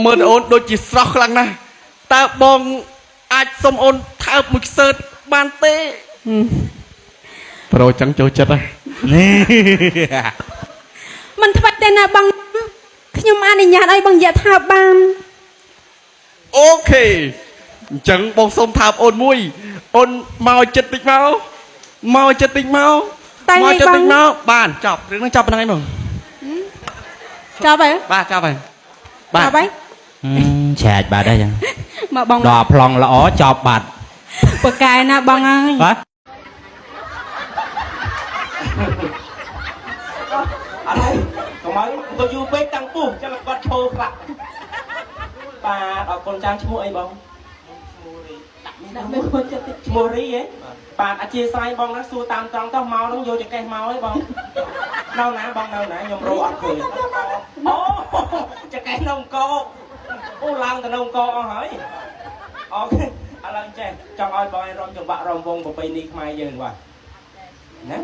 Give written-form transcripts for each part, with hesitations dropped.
មើលអូនដូចជាស្រស់ខ្លាំងណាស់តើបងអាចសុំអូនថើបមួយខ្សើតបានទេប្រូចឹងចូលចិត្តនេះមិនថ្មិចទេណាបងខ្ញុំអនុញ្ញាតឲ្យបងយកថើបបានអូខេអញ្ចឹងបងសុំថើបអូនមួយអូនមកចិត្តតិចមកចិត្តតិចមកចិត្តតិចមកបានចប់រឿងហ្នឹងចប់ប៉ុណ្ណឹងឯងបងចប់ហើយបាទចប់ហើយបាទហើយឆែកបាត់ហើយចឹងមកបងដល់ប្លង់ល្អចប់បាត់បកកែណាបងហើយបាទអត់ហើយកុំឲ្យទៅយូរពេកតាំងពុះចឹងគាត់ឈោខ្លះបាទអរគុណចាំឈ្មោះអីបងដាក់មិនខូចចិត្តឈ្មោះរីហ៎បាទអធិស្ឋានបងណាសួរតាមត្រង់ទៅមកនឹងយកចកេះមកហីបងនៅណាបងនៅណាខ្ញុំរកអត់ឃើញអូចកេះនៅអង្គរអូឡើងទៅនៅអង្គរអស់ហើយអូខេឥឡូវចេះចង់ឲ្យបងឲ្យរំចង្វាក់រំវងប្រពៃណីខ្មែរយើងបាទណា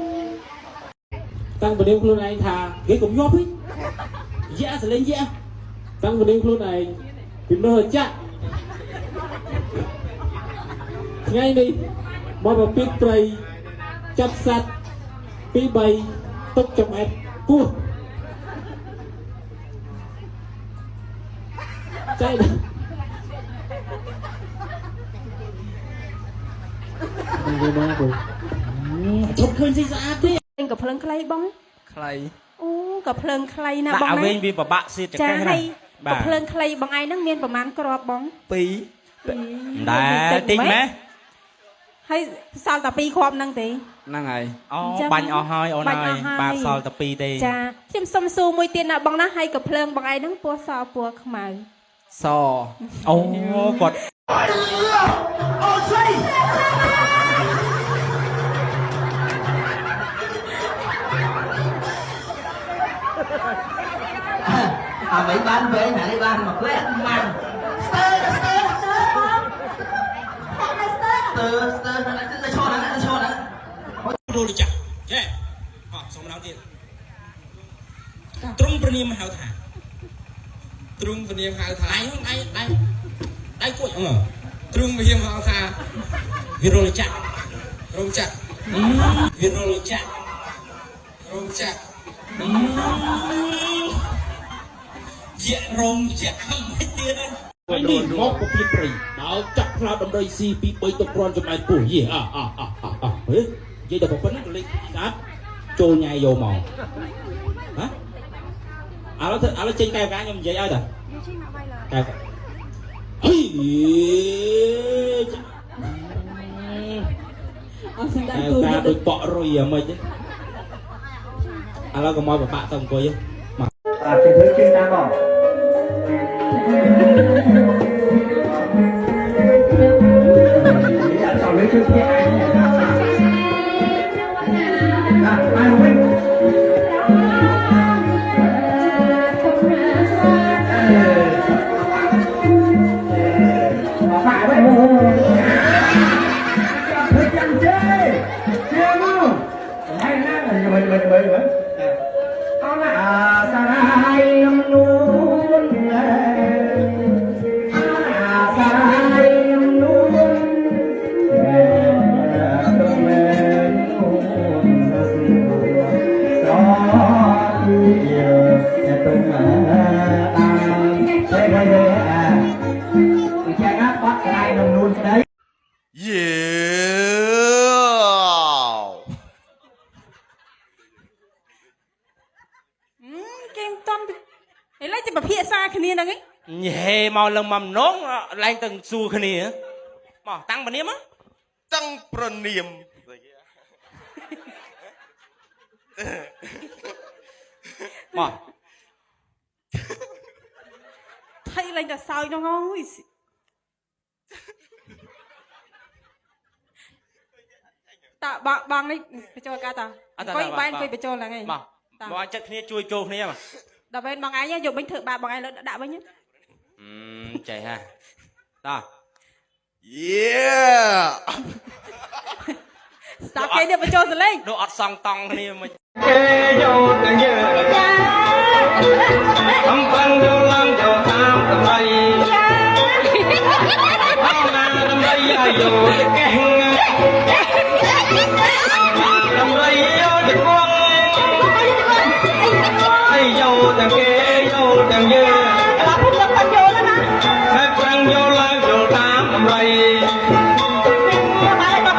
តាំងពនាមខ្លួនឯងថាគេកុំញាប់ហីយ៉ាសលេងយ៉ាតាំងពនាមខ្លួនឯងពីនោះចាក់ថ្ងៃនេះមកប្រពីត្រីចាប់សត្វ2 3ទុកចំអែតពោះចៃនេះមកបងជប់ឃើញស៊ីស្អាតទេក៏ភ្លើងខ្លីបងខ្លីអូក៏ភ្លើងខ្លីណាបងណាវិញវាប្របាក់សៀតចកេះណាក៏ភ្លើងខ្លីបងឯងហ្នឹងមានប្រមាណក្របបង2ដែរតិចម៉េះហើយសល់តែ2គ្រាប់ហ្នឹងទេហ្នឹងហើយអូបាញ់អស់ហើយអូនហើយបាទសល់តែ2ទេចាខ្ញុំសុំសួរមួយទៀតណាបងណាហើយក៏ភ្លើងបងឯងហ្នឹងពណ៌សពណ៌ខ្មៅសអូគាត់អូស្រីà mấy ban về nhà đi ban mà quét mang đồ đi chặt yeah xong rồi tiền trung bên em hào thả trung bên em hào thả đây cuối trung bên em hào thả video đi chặt rong chặt video đi chặt rong chặt dạ rong chặt không biết tiền đấy នេះមកប្រពីព្រៃដល់ចាក់ផ្លោតដំរីស៊ីពី3ទៅគ្រាន់ចំណែកពោះយេហេនិយាយតែប៉ុណ្្នឹងក៏លេខស្អាតចូលញ៉ៃយកមកហ៎ឥឡូវចេញកែវកាខ្ញុំនិយាយឲ្យតាកែវហីអត់សំដៅគូការដូចបក់រុយហ្មិចឥឡូវក៏មកប្របាក់ទៅអង្គុយមកà thì thấy chuyên ta bỏ chọn lấy chút kia ai không biết phải vậy thôi chẳng chơi chơi không hay lắm mình sarai nun sarai nunប្រភាសាគ្នាហ្នឹងហេមកឡើងមកម្នងឡើងទៅសួរគ្នាមកតាំងពនាមតាំងប្រនាមមកថៃឡើងតែសើចហ្នឹងអើយតាបងនេះបញ្ចូលកាតាអង្គុយបែនអង្គុយបញ្ចូលឡើងឯងមកចិត្តគ្នាជួយចូលគ្នាមកដល់ពេលបងឯងយកវិញធ្វើបាបបងឯងលើដាក់វិញចេះហ่าតោះ Yeah ស្តាប់គេនេះបញ្ចូលសលេងដូចអត់សងតង់គ្នាមិនគេយកទាំងយើអំបញ្ញឡើងយក តាមតម្លៃអោណាតម្លៃអាយុកេះតម្លៃយោទៅគង់អីយោទាំងគេយោទាំងយើងអត់ពុកបាត់យោណាហើយប្រាំងយោឡើងចូលតាមតម្លៃ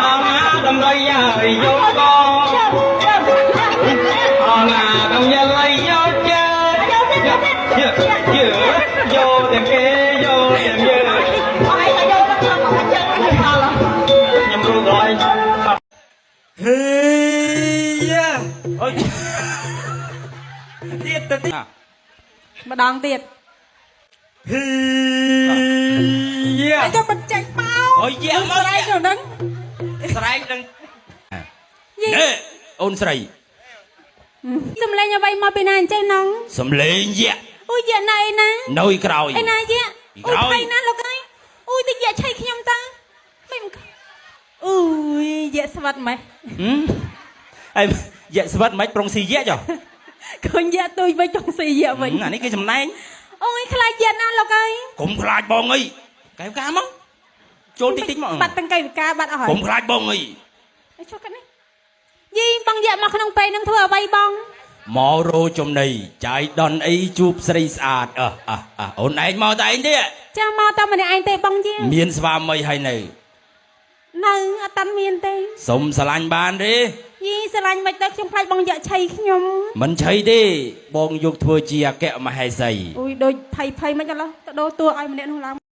អោណាតម្លៃអាយុកអោណាតម្លៃយោចាយោទាំងគេយោទាំងយើងហើយតែយោទៅមកអញ្ចឹងខ្ញុំរួចហើយហេយ៉ាអូយទៀតទៅទៀតម្ ដងទៀត ហេយ៉ា ហើយទៅបញ្ចេញមក អូយយ៉ាមក ស្រែកទៅហ្នឹង ស្រែកនឹង យី ណែអូនស្រី សំលេងអ្វីមកពីណាអញ្ចឹងណង សំលេងយៈ អូយយ៉ាណៃណា នៅក្រោយ ឯណាយ៉ា ពី អូ ក្រោយ យថៃណាលោកអើយអូយតិចយ៉ាឆៃខ្ញុំតាមិនអូយយ៉ាស្វាត់ម៉េះ អីយៈស្វិតមិនប្រុងស៊ីយៈចុះ ឃើញយ៉ាទុយវិញចង់ស៊ីយ៉ាវិញ អានេះគេចំណែង អូយខ្លាចយ៉ាណាលោកអើយក ុំខ្លាចបងអីកែវការមកចូលតិចតិចមក បាត់ទាំងកៃវិការបាត់អស់ហើ កុ យ ំខ្លាចបងអី ឲ្យចុះកាត់នេះយីបងយ៉ាមកក្នុងពេលហ្នឹងធ្វើអ្វីបង មករោចំណីចាយដនអីជួបស្រីស្អាតអូនឯងមកតែឯងទេ ចាមកតែម្នាក់ឯងទេបងយា មានស្វាមីហើយនៅ នៅអត់តាន់មានទេ សុំស្រឡាញ់បានទេ យីស្រឡាញ់មិនទៅខ្ញុំខ្លាចបងយ៉ាឆៃខ្ញុំ មិនឆៃទេបងយកធ្វើជាអគ្គមហេសី អូយដូចភ័យមិនអត់ឡោះទៅដូរតួឲ្យម្នាក់នោះឡើង